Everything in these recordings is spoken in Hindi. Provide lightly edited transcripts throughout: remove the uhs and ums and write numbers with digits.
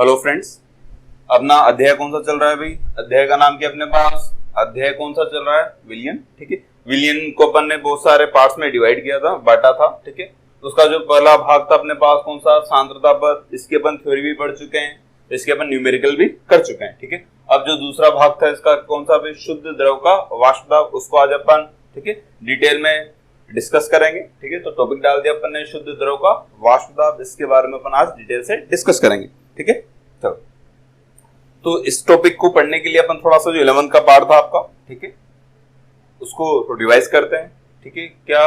हेलो फ्रेंड्स, अपना अध्याय कौन सा चल रहा है भाई? अध्याय का नाम क्या अपने पास? अध्याय कौन सा चल रहा है? विलयन। ठीक है, विलयन को अपन ने बहुत सारे पार्ट्स में डिवाइड किया था, बांटा था। ठीक है, उसका जो पहला भाग था अपने पास कौन सा? सांद्रता पर। इसके अपन थ्योरी भी पढ़ चुके हैं, इसके अपन न्यूमेरिकल भी कर चुके हैं। ठीक है, अब जो दूसरा भाग था इसका कौन सा भाई? शुद्ध द्रव का वाष्प दाब। उसको आज अपन ठीक है डिटेल में डिस्कस करेंगे। ठीक है, तो टॉपिक डाल दिया अपन ने शुद्ध द्रव का वाष्प दाब। इसके बारे में अपन आज डिटेल से डिस्कस करेंगे। ठीक है, चलो तो इस टॉपिक को पढ़ने के लिए अपन थोड़ा सा जो 11th का पार्ट था आपका, ठीक है, उसको रिवाइज करते हैं। ठीक है, क्या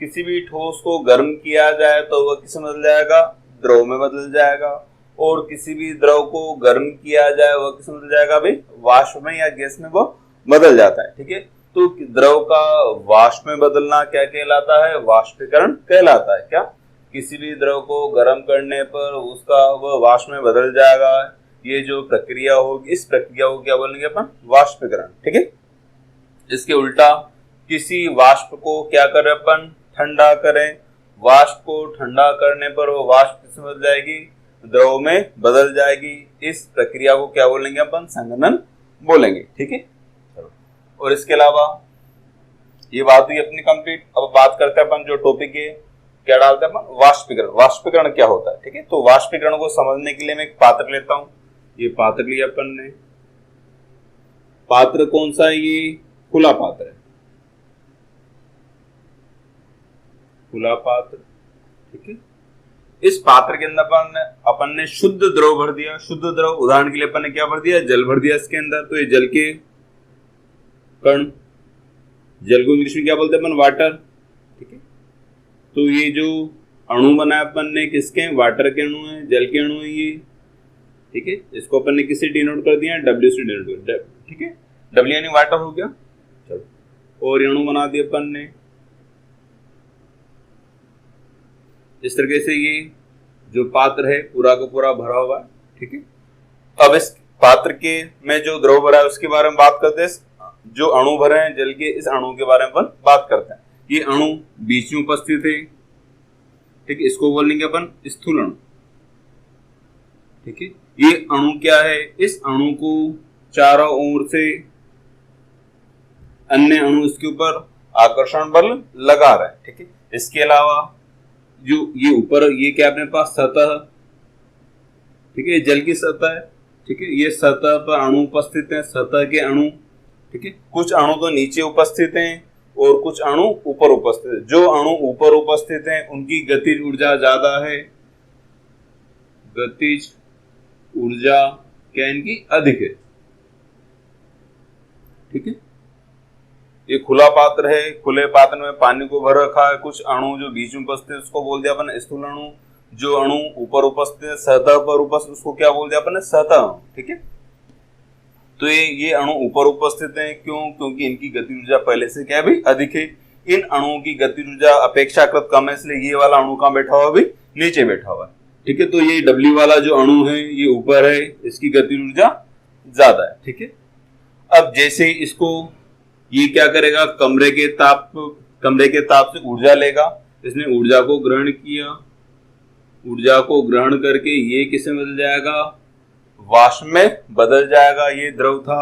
किसी भी ठोस को गर्म किया जाए तो वह किस में बदल जाएगा? द्रव में बदल जाएगा। और किसी भी द्रव को गर्म किया जाए वह किस में बदल जाएगा भाई? वाष्प में या गैस में वो बदल जाता है। ठीक है, तो द्रव का वाष्प में बदलना क्या कहलाता है? वाष्पीकरण कहलाता है। क्या किसी भी द्रव को गर्म करने पर उसका वह वाष्प में बदल जाएगा, ये जो प्रक्रिया होगी इस प्रक्रिया को क्या बोलेंगे अपन? वाष्पीकरण। ठीक है, इसके उल्टा किसी वाष्प को क्या करें अपन? ठंडा करें। वाष्प को ठंडा करने पर वो वाष्प किसमें बदल जाएगी? द्रव में बदल जाएगी। इस प्रक्रिया को क्या बोलेंगे अपन? संघनन बोलेंगे। ठीक है, और इसके अलावा ये बात हुई अपनी कंप्लीट। अब बात करते हैं अपन जो टॉपिक है क्या डालते हैं अपन? वाष्पीकरण। वाष्पीकरण क्या होता है? ठीक है, तो वाष्पीकरण को समझने के लिए मैं एक पात्र लेता हूं। ये पात्र लिया अपन ने। पात्र कौन सा है? ये खुला पात्र है, खुला पात्र। ठीक है, इस पात्र के अंदर अपन ने शुद्ध द्रव भर दिया। शुद्ध द्रव उदाहरण के लिए अपन ने क्या भर दिया? जल भर दिया इसके अंदर। तो ये जल के कण, जल को इंग्लिश में क्या बोलते हैं अपन? वाटर। ठीक है, तो ये जो अणु बनाया अपन ने किसके? वाटर के अणु है, जल के अणु है ये। ठीक है, इसको अपन ने किससे डिनोट कर दिया? डब्ल्यू से डिनोट कर दिया। ठीक है, डब्ल्यू यानी वाटर हो गया। चलो, और अणु बना दिया अपन ने इस तरीके से। ये जो पात्र है पूरा का पूरा भरा हुआ है। ठीक है, अब इस पात्र के में जो द्रव भरा है उसके बारे में बात करते हैं। जो अणु भरे हैं जल के, इस अणु के बारे में अपन बात करते हैं। ये अणु बीच में उपस्थित है। ठीक है, इसको बोलेंगे अपन स्थूल अणु। ठीक है, ये अणु क्या है? इस अणु को चारों ओर से अन्य अणु इसके ऊपर आकर्षण बल लगा रहे हैं। ठीक है, इसके अलावा जो ये ऊपर ये क्या अपने पास? सतह। ठीक है, जल की सतह है। ठीक है, ये सतह पर अणु उपस्थित है, सतह के अणु। ठीक है, कुछ अणु तो नीचे उपस्थित हैं और कुछ अणु ऊपर उपस्थित है। जो अणु ऊपर उपस्थित हैं उनकी गतिज ऊर्जा ज्यादा है। गतिज ऊर्जा क्या इनकी? अधिक है। ठीक है, ये खुला पात्र है। खुले पात्र में पानी को भर रखा है। कुछ अणु जो बीच में उपस्थित है उसको बोल दिया अपन स्थूल अणु। जो अणु ऊपर उपस्थित है, सतह पर उपस्थित, उसको क्या बोल दिया अपन? सतह अणु। ठीक है, तो ये अणु ऊपर उपस्थित हैं। क्यों? क्योंकि इनकी गति ऊर्जा पहले से क्या है भाई? अधिक है। इन अणुओं की गति ऊर्जा अपेक्षाकृत कम है, इसलिए ये वाला अणु कहाँ बैठा हुआ है भाई? नीचे बैठा हुआ है। ठीक है, तो ये डब्ल्यू वाला जो अणु है ये ऊपर है, इसकी गति ऊर्जा ज्यादा है। ठीक है, अब जैसे इसको ये क्या करेगा? कमरे के ताप से ऊर्जा लेगा। इसने ऊर्जा को ग्रहण किया। ऊर्जा को ग्रहण करके ये किसमें बदल जाएगा? वाष्प में बदल जाएगा। ये द्रव था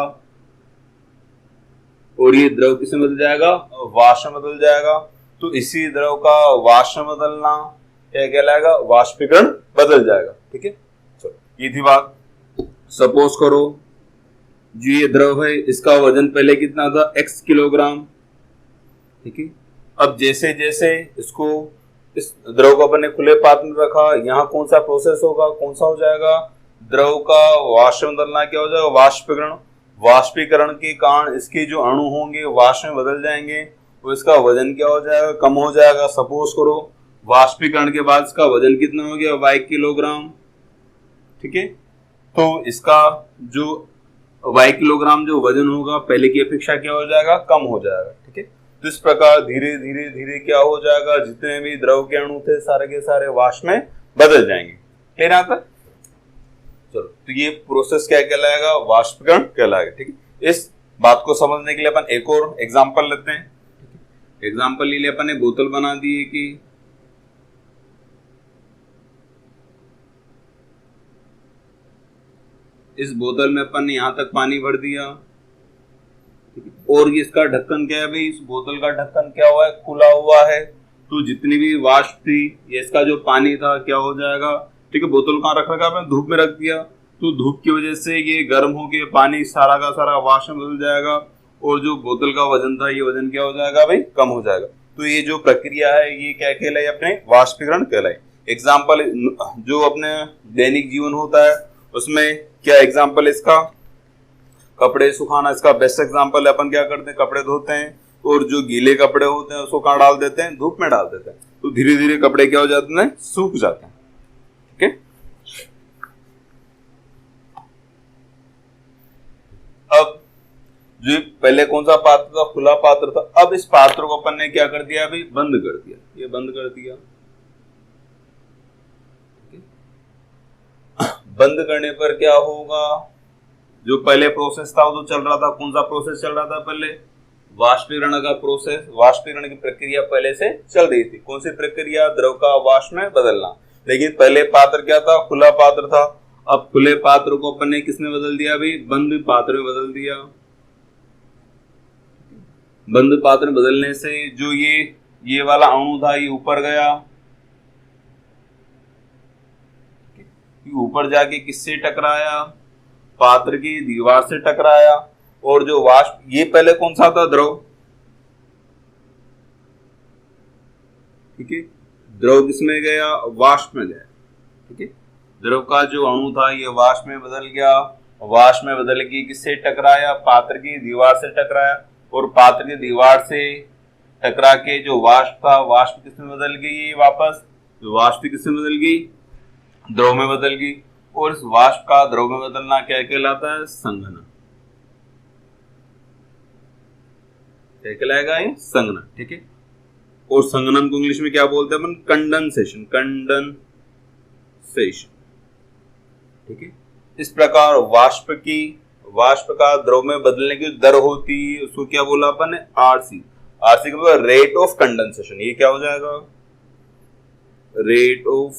और ये द्रव किसमें बदल जाएगा? वाष्प में बदल जाएगा। तो इसी द्रव का वाष्प में बदलना क्या कहलाएगा? वाष्पीकरण बदल जाएगा। ठीक है, चलो ये थी बात। सपोज करो जो ये द्रव है इसका वजन पहले कितना था? x kilogram. ठीक है, अब जैसे जैसे इसको इस द्रव को अपन ने खुले पात्र में रखा, यहाँ कौन सा प्रोसेस होगा? कौन सा हो जाएगा? द्रव का वाष्प में बदलना क्या हो जाएगा? वाष्पीकरण। वाष्पीकरण के कारण इसके जो अणु होंगे वाष्प में बदल जाएंगे और इसका वजन क्या हो जाएगा? कम हो जाएगा। सपोज करो वाष्पीकरण के बाद इसका वजन कितना हो गया? y kilogram. ठीक है, तो इसका जो y किलोग्राम जो वजन होगा पहले की अपेक्षा क्या हो जाएगा? कम हो जाएगा। ठीक है, तो इस प्रकार धीरे धीरे धीरे क्या हो जाएगा? जितने भी द्रव के अणु थे सारे के सारे वाष्प में बदल जाएंगे। क्लियर यहाँ तक? चलो, तो ये प्रोसेस क्या कहलाएगा? वाष्पीकरण कहलाएगा। ठीक है, इस बात को समझने के लिए अपन एक और एग्जांपल लेते हैं। एग्जांपल ले लिया अपन ने, बोतल बना दी है कि इस बोतल में अपन ने यहाँ तक पानी भर दिया, और इसका ढक्कन क्या है भाई, इस बोतल का ढक्कन क्या हुआ है, खुला हुआ है। तो जितनी भी वाष्प थी, ये इसका जो पानी था क्या हो जाएगा, ठीक है। बोतल कहाँ रख रखा आपने, धूप में रख दिया, तो धूप की वजह से ये गर्म होके पानी सारा का सारा वाष्प में बदल जाएगा, और जो बोतल का वजन था ये वजन क्या हो जाएगा भाई, कम हो जाएगा। तो ये जो प्रक्रिया है ये क्या कहलाई, अपने वाष्पीकरण कहलाई। एग्जाम्पल जो अपने दैनिक जीवन होता है उसमें क्या एग्जाम्पल इसका, कपड़े सुखाना इसका बेस्ट एग्जाम्पल है। अपन क्या करते हैं, कपड़े धोते हैं और जो गीले कपड़े होते हैं उसको कहाँ डाल देते हैं, धूप में डाल देते हैं, तो धीरे धीरे कपड़े क्या हो जाते हैं, सूख जाते हैं। ठीक है, अब जो पहले कौन सा पात्र था, खुला पात्र था। अब इस पात्र को अपन ने क्या कर दिया अभी, बंद कर दिया, ये बंद कर दिया। बंद करने पर क्या होगा, जो पहले प्रोसेस था वो तो चल रहा था, कौन सा प्रोसेस चल रहा था पहले, वाष्पीकरण का प्रोसेस, वाष्पीकरण की प्रक्रिया पहले से चल रही थी। कौन सी प्रक्रिया, द्रव का वाष्प में बदलना। लेकिन पहले पात्र क्या था, खुला पात्र था। अब खुले पात्र को अपन ने किसमें बदल दिया अभी, बंद पात्र में बदल दिया। बंद पात्र में बदलने से जो ये वाला अणु था ये ऊपर गया, ऊपर जाके किससे टकराया, पात्र की दीवार से टकराया। और जो वाष्प, ये पहले कौन सा था, द्रव, ठीक है, द्रव किसमें गया, वाष्प में गया। ठीक है, द्रव का जो अणु था ये वाष्प में बदल गया, वाष्प में बदल के किससे टकराया, पात्र की दीवार से टकराया। और पात्र की दीवार से टकरा के जो वाष्प था, वाष्प किसमें बदल गई, वापस जो वाष्प किसमें बदल गई, द्रव में बदल गई। और इस वाष्प का द्रव में बदलना क्या कहलाता है, संघनन। क्या कहलाएगा ये, संघनन। ठीक है, और संघनन को इंग्लिश में क्या बोलते हैं अपन, कंडेंसेशन, कंडेंसेशन। ठीक है, इस प्रकार वाष्प का द्रव में बदलने की दर होती है, उसको क्या बोला अपन ने, आरसी। आरसी का मतलब रेट ऑफ कंडेंसेशन। ये क्या हो जाएगा, रेट ऑफ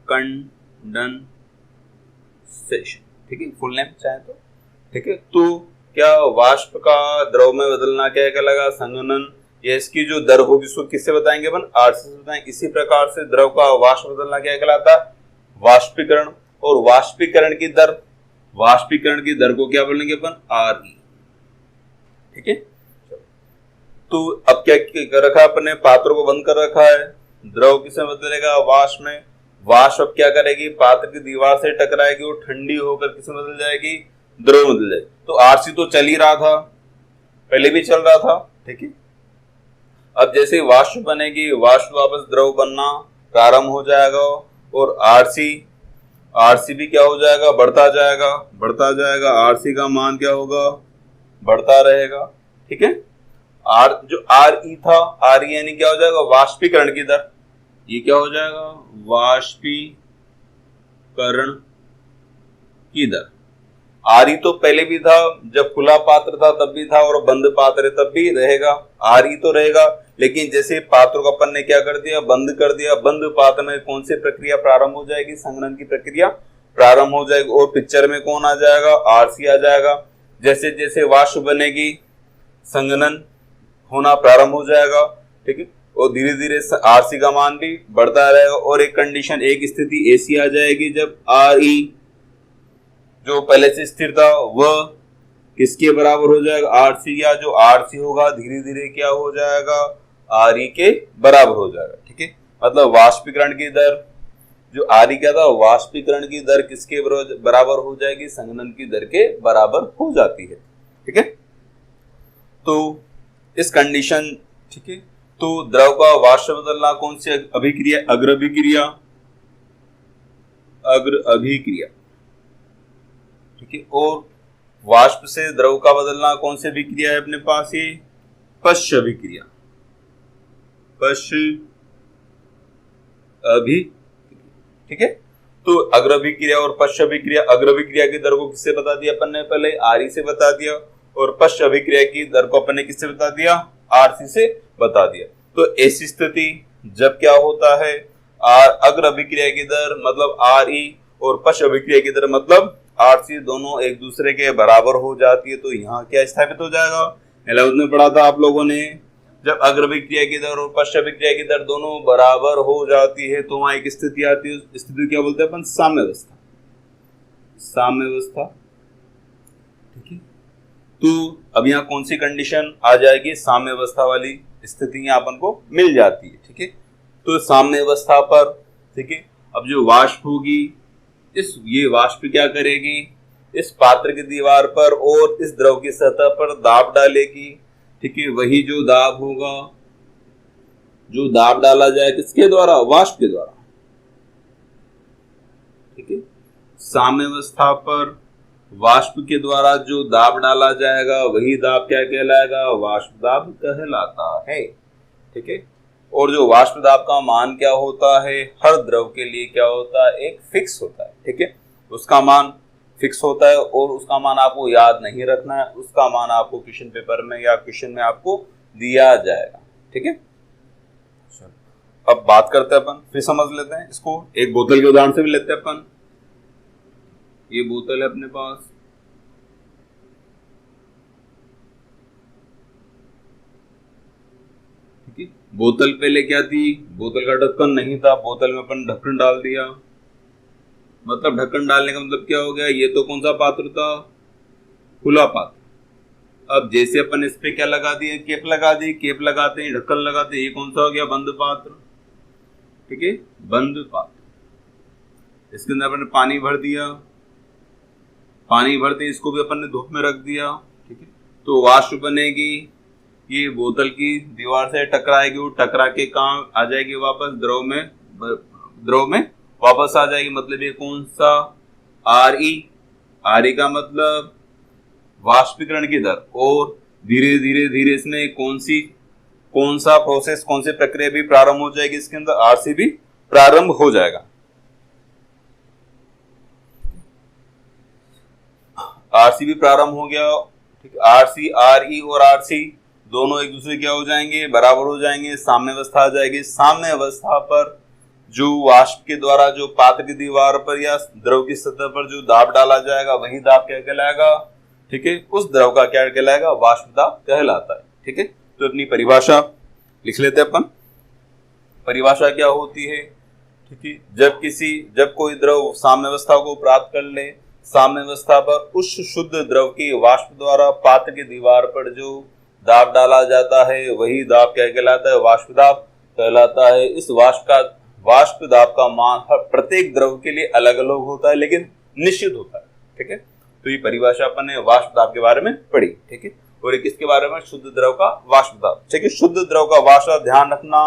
कंडेंसेशन। ठीक है, फुल नेम चाहे तो। ठीक है, तो क्या वाष्प का द्रव में बदलना क्या कहलाएगा, संघनन। ये इसकी जो दर होगी उसको किससे बताएंगे अपन, आरसी से बताएंगे। इसी प्रकार से द्रव का वाष्प बदलना क्या कहलाता है, वाष्पीकरण। और वाष्पीकरण की दर को क्या बोलेंगे अपन, आर ई। ठीक है, तो अब क्या कर रखा है अपन ने, पात्र को बंद कर रखा है, द्रव किसमें बदलेगा, वाष्प में। वाष्प अब क्या करेगी, पात्र की दीवार से टकराएगी और ठंडी होकर किसमें बदल जाएगी, द्रव में बदल जाएगी। तो आरसी तो चल ही रहा था, पहले भी चल रहा था। ठीक है, अब जैसे वाष्प बनेगी, वाष्प वापस द्रव बनना प्रारंभ हो जाएगा, और आरसी भी क्या हो जाएगा, बढ़ता जाएगा। आरसी का मान क्या होगा, बढ़ता रहेगा। ठीक है, जो आर ई था, आर ई यानी क्या हो जाएगा, वाष्पीकरण की दर। ये क्या हो जाएगा, वाष्पीकरण की दर। आर ई तो पहले भी था, जब खुला पात्र था तब भी था, और बंद पात्र है तब भी रहेगा, आर ई तो रहेगा। लेकिन जैसे पात्र को अपन ने क्या कर दिया, बंद कर दिया, बंद पात्र में कौन सी प्रक्रिया प्रारंभ हो जाएगी, संघनन की प्रक्रिया प्रारंभ हो जाएगी। और पिक्चर में कौन आ जाएगा, आरसी आ जाएगा। जैसे जैसे वाष्प बनेगी, संघनन होना प्रारंभ हो जाएगा। ठीक है, और धीरे धीरे आरसी का मान भी बढ़ता रहेगा। और एक कंडीशन, एक स्थिति ऐसी आ जाएगी जब आर ई जो पहले से स्थिर था वह किसके बराबर हो जाएगा, आरसी, या जो आरसी होगा धीरे धीरे क्या हो जाएगा, आर ई के बराबर हो जाएगा। ठीक है, मतलब वाष्पीकरण की दर, जो आर ई क्या था, वाष्पीकरण की दर किसके बराबर हो जाएगी, संघनन की दर के बराबर हो जाती है। ठीक है, तो इस कंडीशन, ठीक है, तो द्रव का वाष्प बदलना कौन सी अभिक्रिया, अग्र अभिक्रिया। ठीक है, और वाष्प से द्रव का बदलना कौन सी अभिक्रिया है अपने पास, ये पश्च अभिक्रिया, ठीक है। तो अग्र अभिक्रिया और पश्च अभिक्रिया, अग्र अभिक्रिया की दर को किससे बता दिया अपन ने, पहले आर ई से बता दिया, और पश्च अभिक्रिया की दर को अपन ने किससे बता दिया, आरसी से बता दिया। तो ऐसी स्थिति जब क्या होता है, अग्र अभिक्रिया की दर मतलब आर ई और पश्च अभिक्रिया की दर मतलब RC दोनों एक दूसरे के बराबर हो जाती है, तो यहाँ क्या स्थापित हो जाएगा? 11th में पढ़ा था आप लोगों ने, जब अग्र अभिक्रिया की दर और पश्च अभिक्रिया की दर दोनों बराबर हो जाती है तो वहां एक स्थिति आती है, उस स्थिति क्या बोलते हैं अपन? साम्यावस्था। साम्यावस्था, ठीक है। तो अब यहाँ कौन सी कंडीशन आ जाएगी? साम्यावस्था वाली स्थिति यहाँ अपन को मिल जाती है, ठीक है। तो साम्यावस्था पर, ठीक है, अब जो वाष्प होगी, ये वाष्प क्या करेगी? इस पात्र की दीवार पर और इस द्रव की सतह पर दाब डालेगी, ठीक है। वही जो दाब होगा, जो दाब डाला जाए किसके द्वारा? वाष्प के द्वारा, ठीक है। साम्यावस्था पर वाष्प के द्वारा जो दाब डाला जाएगा वही दाब क्या कहलाएगा? वाष्प दाब कहलाता है, ठीक है। और जो वाष्प दाब का मान क्या होता है? हर द्रव के लिए क्या होता है? एक फिक्स होता है, ठीक है। उसका मान फिक्स होता है और उसका मान आपको याद नहीं रखना है, उसका मान आपको क्वेश्चन पेपर में या क्वेश्चन में आपको दिया जाएगा, ठीक है। अब बात करते हैं अपन, फिर समझ लेते हैं इसको, एक बोतल के उदाहरण से भी लेते हैं अपन। ये बोतल है अपने पास, ठीक है। बोतल पहले क्या थी? बोतल का ढक्कन नहीं था, बोतल में अपन ढक्कन डाल दिया, मतलब ढक्कन डालने का मतलब क्या हो गया? ये तो कौन सा पात्र था? खुला पात्र। अब जैसे अपन इस पे क्या लगा दिए? केप लगा दी, केप लगाते हैं, ढक्कन लगाते हैं, ये कौन सा हो गया? बंद पात्र, ठीक है, बंद पात्र। इसके अंदर अपन ने पानी भर दिया, पानी भरते इसको भी अपन ने धूप में रख दिया, ठीक है। तो वाष्प बनेगी, ये बोतल की दीवार से टकराएगी, वो टकरा के कहाँ आ जाएगी? वापस द्रव में वापस आ जाएगी। मतलब ये कौन सा? RE का मतलब वाष्पीकरण की दर, और धीरे धीरे धीरे इसमें कौन सा प्रोसेस, कौन सी प्रक्रिया भी प्रारंभ हो जाएगी? इसके अंदर RC भी प्रारंभ हो जाएगा। RC भी प्रारंभ हो गया, ठीक है। RC, RE और RC दोनों एक दूसरे क्या हो जाएंगे? बराबर हो जाएंगे, साम्यावस्था आ जाएगी। साम्यावस्था पर जो वाष्प के द्वारा जो पात्र की दीवार पर या द्रव की सतह पर जो दाब डाला जाएगा वही दाब क्या कहलाएगा? ठीक है, उस द्रव का क्या कहलाएगा? वाष्प दाब कहलाता है, ठीक है। तो अपनी परिभाषा लिख लेते हैं अपन। परिभाषा क्या होती है? ठीक है, जब कोई द्रव साम्यावस्था को प्राप्त कर ले, साम्यावस्था पर उस शुद्ध द्रव की वाष्प द्वारा पात्र की दीवार पर जो दाब डाला जाता है वही दाब क्या कहलाता है? वाष्प दाब कहलाता है। इस वाष्प दाब का मान हर प्रत्येक द्रव के लिए अलग अलग होता है लेकिन निश्चित होता है, ठीक है। तो ये परिभाषा अपन ने वाष्प दाब के बारे में पढ़ी, ठीक है। और एक इसके बारे में शुद्ध द्रव का वाष्प दाब, ठीक है। शुद्ध द्रव का वाष्प दाब ध्यान रखना,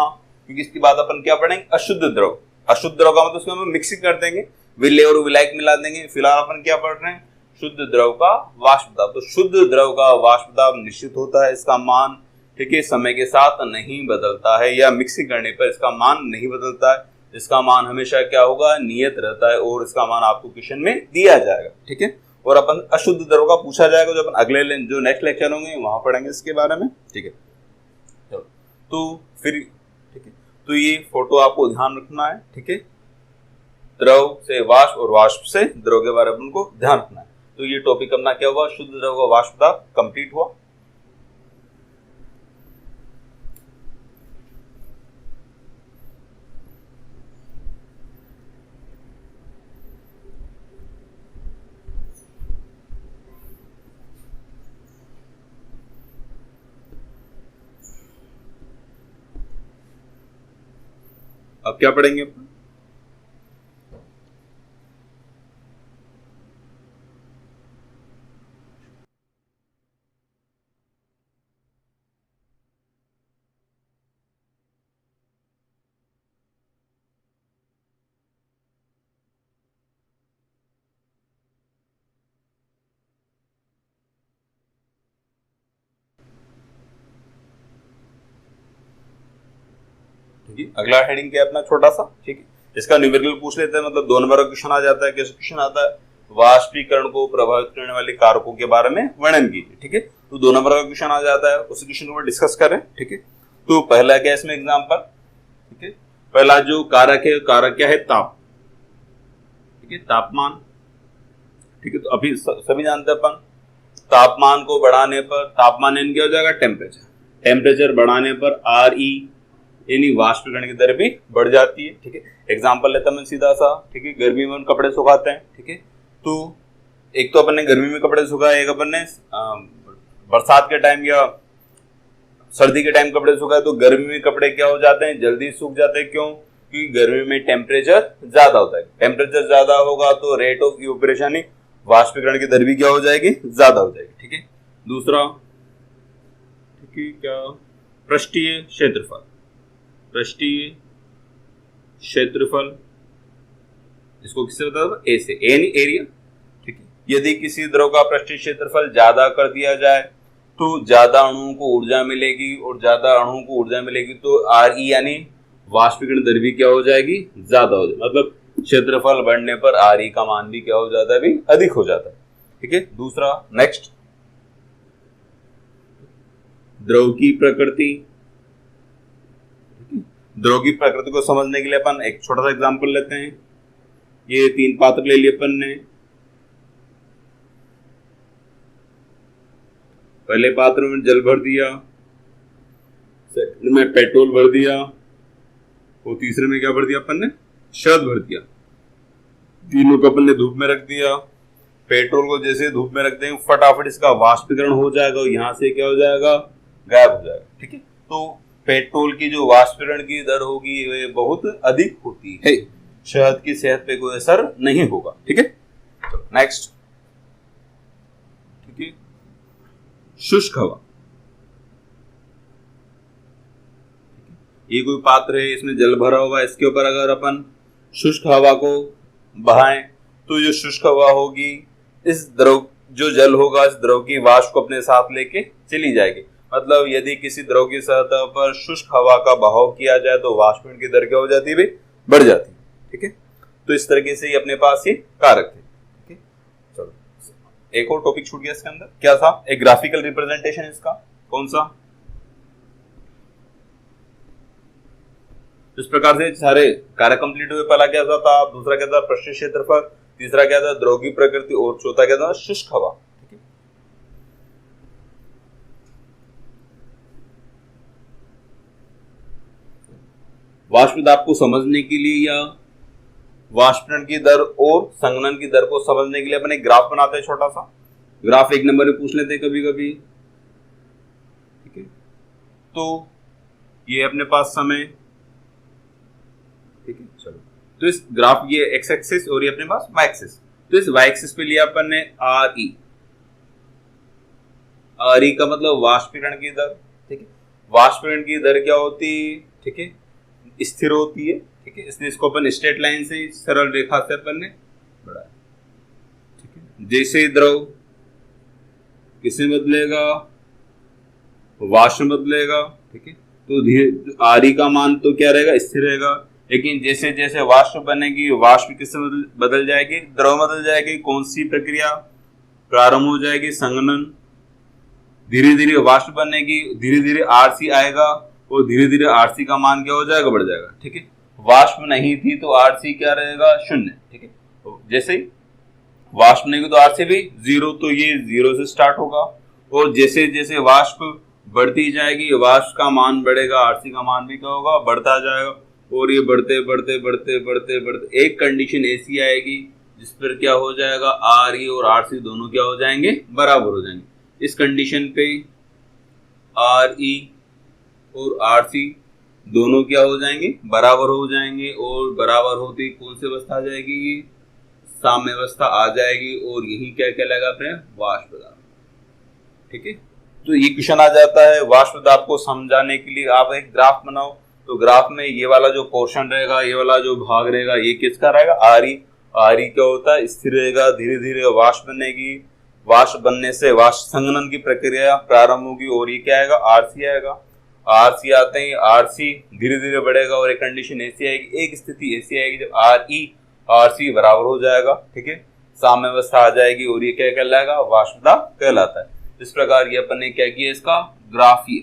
क्योंकि इसके बाद अपन क्या पढ़ेंगे? अशुद्ध द्रव। अशुद्ध द्रव का मतलब उसमें हम मिक्सिंग कर देंगे, विलेय और विलायक मिला देंगे। फिलहाल अपन क्या पढ़ रहे हैं? शुद्ध द्रव का वाष्प दाब। तो शुद्ध द्रव का वाष्प दाब निश्चित होता है, इसका मान, ठीक है, समय के साथ नहीं बदलता है, या मिक्सिंग करने पर इसका मान नहीं बदलता है। इसका मान हमेशा क्या होगा? नियत रहता है, और इसका मान आपको क्वेश्चन में दिया जाएगा, ठीक है। और अपन अशुद्ध द्रव का पूछा जाएगा, जो अपन अगले जो नेक्स्ट लेक्चर होंगे वहां पढ़ेंगे इसके बारे में, ठीक है। चलो, तो फिर ठीक है, तो ये फोटो आपको ध्यान रखना है, ठीक है। द्रव से वाष्प और वाष्प से द्रव के बारे में उनको ध्यान रखना है। तो ये टॉपिक अपना क्या हुआ? शुद्ध द्रव का वाष्प दाब कंप्लीट हुआ। अब क्या पढ़ेंगे अपन? ठीक है, अगला हेडिंग क्या है अपना? छोटा सा, ठीक है, इसका न्यूमेरिकल पूछ लेते हैं। मतलब 2 नंबर का क्वेश्चन आ जाता है। कैसे क्वेश्चन आता है? वाष्पीकरण को प्रभावित करने वाले कारकों के बारे में वर्णन कीजिए, ठीक है। तो 2 नंबर का क्वेश्चन आ जाता है, उस क्वेश्चन को डिस्कस करें, ठीक है। तो पहला क्या है इसमें एग्जाम्पल? ठीक है, पहला जो कारक है, कारक क्या है? ताप, ठीक है, तापमान, ठीक है। तो अभी सभी जानते हैं अपन, तापमान को बढ़ाने पर तापमान यानी क्या हो जाएगा, टेम्परेचर, टेम्परेचर बढ़ाने पर RE यानी वाष्पीकरण की दर भी बढ़ जाती है, ठीक है। एग्जाम्पल लेता मैं सीधा सा, ठीक है। गर्मी में कपड़े सुखाते हैं, ठीक है। तो एक तो अपन ने गर्मी में कपड़े सुखाए, एक अपन ने बरसात के टाइम या सर्दी के टाइम कपड़े सुखाए। तो गर्मी में कपड़े क्या हो जाते हैं, जल्दी सूख जाते हैं। क्यों? क्योंकि गर्मी में टेम्परेचर ज्यादा होता है, टेम्परेचर ज्यादा होगा तो रेट ऑफ इवेपोरेशन, वाष्पीकरण की दर भी क्या हो जाएगी, ज्यादा हो जाएगी, ठीक है। दूसरा, ठीक है, क्या, पृष्ठीय क्षेत्रफल, पृष्ठीय क्षेत्रफल, इसको किससे बताया, ए से, ए यानी एरिया, ठीक है। यदि किसी द्रव का पृष्ठीय क्षेत्रफल ज्यादा कर दिया जाए तो ज्यादा अणुओं को ऊर्जा मिलेगी, और ज्यादा अणुओं को ऊर्जा मिलेगी तो RE यानी वाष्पीकरण दर भी क्या हो जाएगी, ज्यादा हो जाएगी। मतलब क्षेत्रफल बढ़ने पर RE का मान भी क्या हो जाता है, भी अधिक हो जाता है, ठीक है। दूसरा, नेक्स्ट, द्रव की प्रकृति, द्रव की प्रकृति को समझने के लिए अपन एक छोटा सा एग्जांपल लेते हैं। ये 3 पात्र ले लिए अपन ने। पहले पात्र में जल भर दिया, सेकंड में पेट्रोल भर दिया, और तीसरे में क्या भर दिया अपन ने, शहद भर दिया। तीनों को अपन ने धूप में रख दिया। पेट्रोल को जैसे धूप में रख देंगे फटाफट इसका वाष्पीकरण हो जाएगा और यहाँ से क्या हो जाएगा, गायब हो जाएगा, ठीक है। तो पेट्रोल की जो वाष्पीकरण की दर होगी वे बहुत अधिक होती है, शहद की सेहत पे कोई असर नहीं होगा, ठीक है। नेक्स्ट, ठीक है, शुष्क हवा। ये कोई पात्र है, इसमें जल भरा हुआ है, इसके ऊपर अगर अपन शुष्क हवा को बहाएं तो जो शुष्क हवा होगी, इस द्रव, जो जल होगा इस द्रव की वाष्प को अपने साथ लेके चली जाएगी। मतलब यदि किसी द्रव की सतह पर शुष्क हवा का बहाव किया जाए तो वाष्पीकरण की दर क्या हो जाती है, बढ़ जाती है, ठीक है। तो इस तरीके से ये अपने पास ये कारक थे, ठीक है। चलो, एक और टॉपिक छूट गया इसके अंदर, क्या था, एक ग्राफिकल रिप्रेजेंटेशन। इसका कौन सा, इस प्रकार से सारे कार्य कंप्लीट हुए। पहला क्या था, दूसरा क्या था, पृष्ठीय क्षेत्रफल, तीसरा क्या था, द्रव की प्रकृति, और चौथा क्या था, शुष्क हवा, ठीक है। वाष्प दाब को समझने के लिए या वाष्पीकरण की दर और संघनन की दर को समझने के लिए अपन एक ग्राफ बनाते हैं, छोटा सा ग्राफ 1 नंबर में पूछ लेते हैं कभी कभी, ठीक है। तो ये अपने पास समय, ठीक है। चलो, तो इस ग्राफ, ये एक्स एक्सिस और ये अपने पास वाई एक्सिस। तो इस वाई एक्सिस पे लिया अपन ने RE, RE का मतलब वाष्पीकरण की दर, ठीक है। वाष्पीकरण की दर क्या होती, ठीक है, स्थिर होती है, ठीक है। इसलिए इसको अपन स्ट्रेट लाइन से, सरल रेखा से अपन ने बढ़ाया, ठीक है। जैसे द्रव किसमें बदलेगा, वाष्प में बदलेगा, ठीक है। तो धीरे RE का मान तो क्या रहेगा, स्थिर रहेगा। लेकिन जैसे जैसे वाष्प बनेगी, वाष्प किससे बदल जाएगी, द्रव बदल जाएगी। कौन सी प्रक्रिया प्रारंभ हो जाएगी, संघनन। धीरे धीरे वाष्प बनेगी, धीरे धीरे RC आएगा, और धीरे धीरे RC का मान क्या हो जाएगा, बढ़ जाएगा, ठीक है। वाष्प नहीं थी तो RC क्या रहेगा, 0, ठीक है। तो जैसे ही वाष्प नहीं तो RC भी 0, तो ये 0 से स्टार्ट होगा, और जैसे जैसे वाष्प बढ़ती जाएगी, वाष्प का मान बढ़ेगा, RC का मान भी क्या होगा, बढ़ता जाएगा। और ये बढ़ते बढ़ते बढ़ते बढ़ते बढ़ते एक कंडीशन ऐसी आएगी जिस पर क्या हो जाएगा, RE और RC दोनों क्या हो जाएंगे, बराबर हो जाएंगे। इस कंडीशन पे RE और RC दोनों क्या हो जाएंगे, बराबर हो जाएंगे। और बराबर होती कौन सी अवस्था आ जाएगी, साम्य अवस्था आ जाएगी, और यही क्या कहलाएगा अपने, वाष्प दाब, ठीक है। तो ये क्वेश्चन आ जाता है, वाष्प दाब को समझाने के लिए आप एक ग्राफ बनाओ। तो ग्राफ में ये वाला जो पोर्शन रहेगा, ये वाला जो भाग रहेगा, ये किसका रहेगा, RE। RE क्या होता है, स्थिर रहेगा, धीरे धीरे वाष्प बनेगी, वाष्प बनने से वाष्प संघनन की प्रक्रिया प्रारंभ होगी, और ये क्या आएगा, RC आएगा। RC आते ही RC धीरे धीरे बढ़ेगा, और एक कंडीशन ऐसी आएगी, एक स्थिति ऐसी आएगी जब RE RC बराबर हो जाएगा, ठीक है, साम्य अवस्था आ जाएगी, और ये क्या कहलाएगा, वाष्प दाब कहलाता है। इस प्रकार ये अपन ने क्या किया, इसका ग्राफीय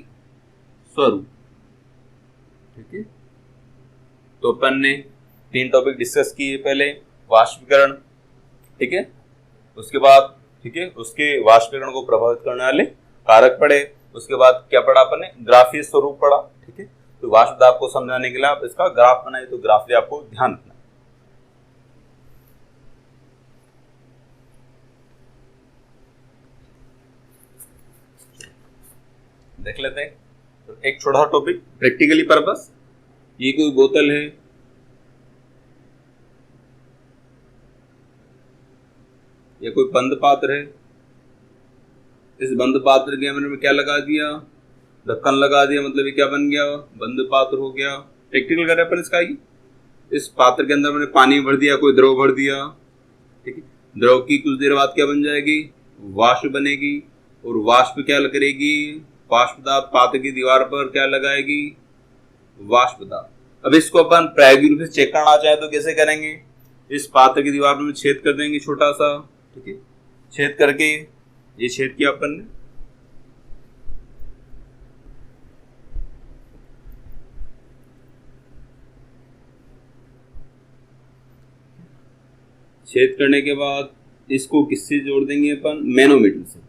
स्वरूप, ठीक है। तो अपन ने 3 टॉपिक डिस्कस किए। पहले वाष्पीकरण, ठीक है। उसके बाद, ठीक है, उसके वाष्पीकरण को प्रभावित करने वाले कारक पढ़े। उसके बाद क्या पढ़ा अपन ने, ग्राफीय स्वरूप पढ़ा, ठीक है। तो वाष्प दाब को समझाने के लिए आप इसका ग्राफ बनाए, तो ग्राफ भी आपको ध्यान रखना। देख लेते हैं तो एक छोटा टॉपिक प्रैक्टिकली पर्पस। ये कोई बोतल है, या कोई बंद पात्र है। इस बंद पात्र के अंदर में क्या लगा दिया, ढक्कन लगा दिया, मतलब ये क्या बन गया, बंद पात्र हो गया। प्रैक्टिकल करें अपन इसका। ही इस पात्र के अंदर मैंने पानी भर दिया, कोई द्रव भर दिया, ठीक है। द्रव की कुछ देर बाद क्या बन जाएगी, वाष्प बनेगी। और वाष्प क्या करेगी, वाष्प दाब पात्र की दीवार पर क्या लगाएगी, वाष्प दाब। अब इसको अपन प्रायोगिक रूप से चेक करना चाहे तो कैसे करेंगे, इस पात्र की दीवार में छेद कर देंगे छोटा सा, ठीक है। छेद करके, ये छेद किया अपन ने, छेद करने के बाद इसको किससे जोड़ देंगे अपन, मैनोमीटर से।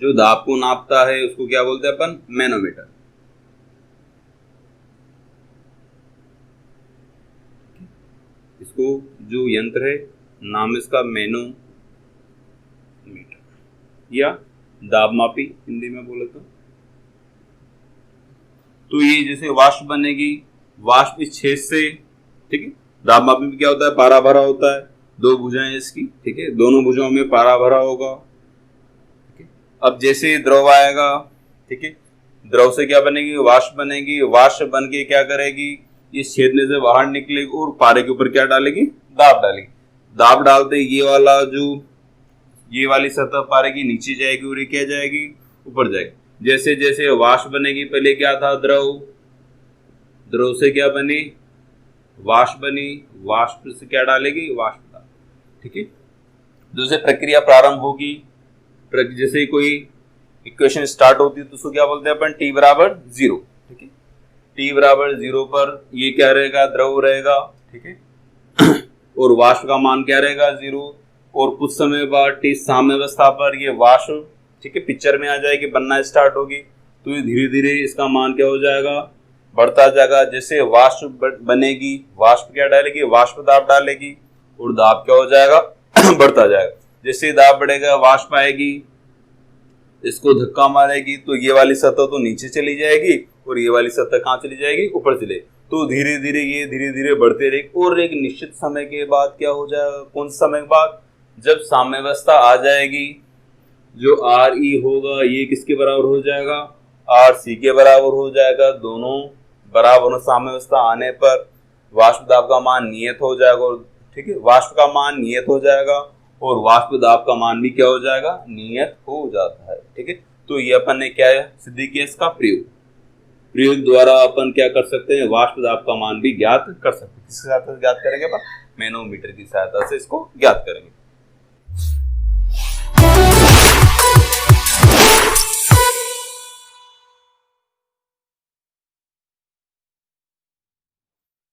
जो दाब को नापता है उसको क्या बोलते हैं अपन, मैनोमीटर। इसको जो यंत्र है नाम इसका मैनोमीटर या दाब मापी हिंदी में बोले तो ये जैसे वाष्प बनेगी, वाष्प इस छेद से, ठीक है। दाब मापी में क्या होता है, पारा भरा होता है, दो भुजाएं इसकी, ठीक है। दोनों भुजाओं में पारा भरा होगा, ठीक है। अब जैसे द्रव आएगा, ठीक है, द्रव से क्या बनेगी, वाष्प बनेगी। वाष्प बन के क्या करेगी, इस छेदने से बाहर निकलेगी और पारे के ऊपर क्या डालेगी, दाब डालेगी। दाब डालते ये वाला जो ये वाली सतह पारे की नीचे जाएगी और ये क्या जाएगी, ऊपर जाएगी। जैसे जैसे वाष्प बनेगी, पहले क्या था, द्रव, द्रव से क्या बनी, वाष्प बनी, वाष्प से क्या डालेगी, वाष्प दाब, ठीक है। जैसे प्रक्रिया प्रारंभ होगी, जैसे कोई इक्वेशन स्टार्ट होती है तो उसको क्या बोलते हैं अपन, t बराबर 0, ठीक है। t बराबर 0 पर ये क्या रहेगा, द्रव रहेगा, ठीक है। और वाष्प का मान क्या रहेगा, 0। और कुछ समय बाद t साम्यावस्था पर ये वाष्प, ठीक है, पिक्चर में आ जाएगी, बनना स्टार्ट होगी। तो ये धीरे धीरे इसका मान क्या हो जाएगा, बढ़ता जाएगा। जैसे वाष्प बनेगी, वाष्प क्या डालेगी, वाष्प दाब डालेगी, और दाब क्या हो जाएगा, बढ़ता जाएगा। जैसे दाब बढ़ेगा, वाष्प आएगी, इसको धक्का मारेगी, तो ये वाली सतह तो नीचे चली जाएगी और ये वाली सतह कहाँ चली जाएगी, ऊपर चले। तो धीरे धीरे ये धीरे धीरे बढ़ते रहेगी। और एक निश्चित समय के बाद क्या हो जाएगा, कौन सा समय के बाद, जब साम्यावस्था आ जाएगी, जो आर ई होगा ये किसके बराबर हो जाएगा, आर सी के बराबर हो जाएगा। दोनों बराबर साम्यावस्था आने पर वाष्प दाब का मान नियत हो जाएगा, और ठीक है, वाष्प का मान नियत हो जाएगा और वाष्प दाब का मान भी क्या हो जाएगा, नियत हो जाता है, ठीक है। तो ये अपन ने क्या सिद्ध किया, इसका प्रयोग द्वारा अपन क्या कर सकते हैं, वाष्प दाब का मान भी ज्ञात कर सकते हैं। किसकी सहायता से ज्ञात करेंगे अपन, मैनोमीटर की सहायता से इसको ज्ञात करेंगे।